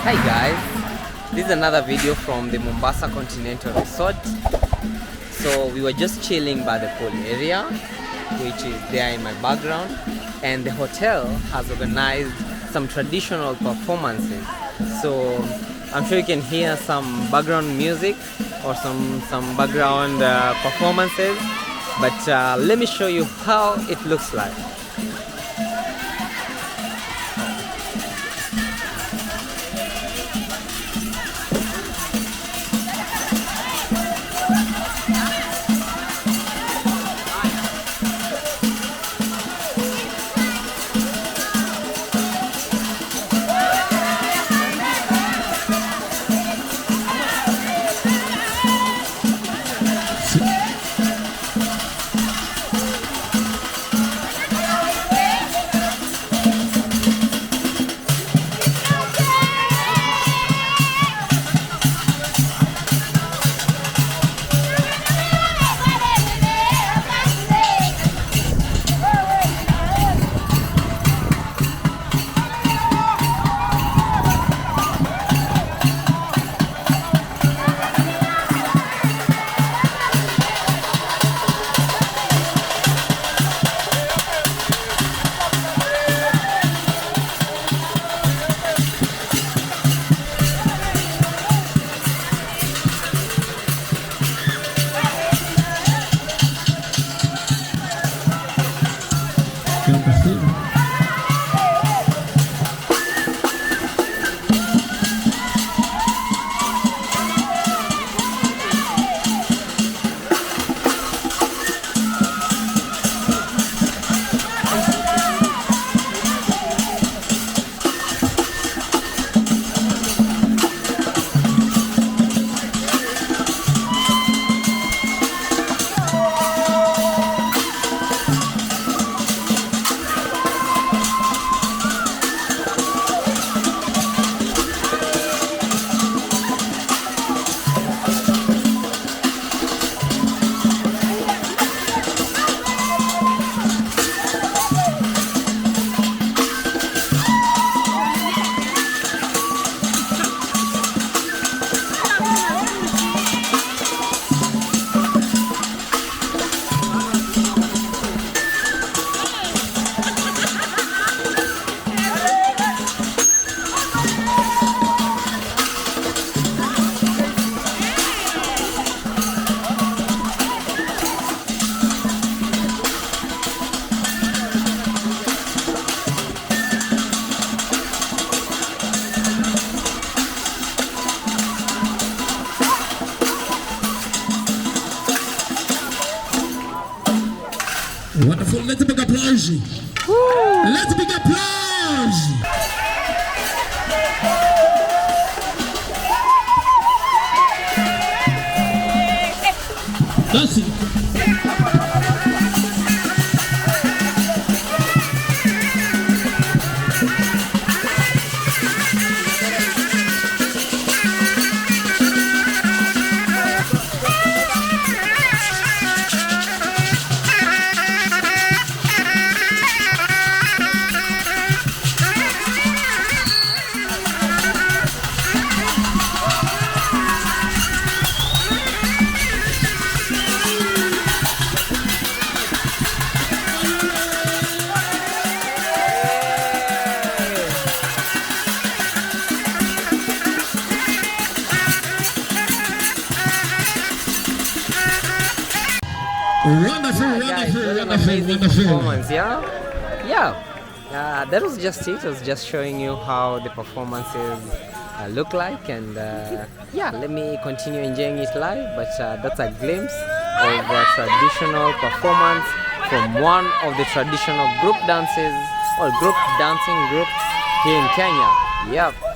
Hi guys, this is another video from the Mombasa Continental Resort. So we were just chilling by the pool area, which is there in my background, and the hotel has organized some traditional performances. So I'm sure you can hear some background music or some background performances, but let me show you how it looks like. Wonderful. Let's big applause. Let's big applause. That's it. Amazing performance, yeah. That was just it. I was just showing you how the performances look like, and yeah, let me continue enjoying it live. But that's a glimpse of a traditional performance from one of the traditional group dances or group dancing groups here in Kenya. Yep.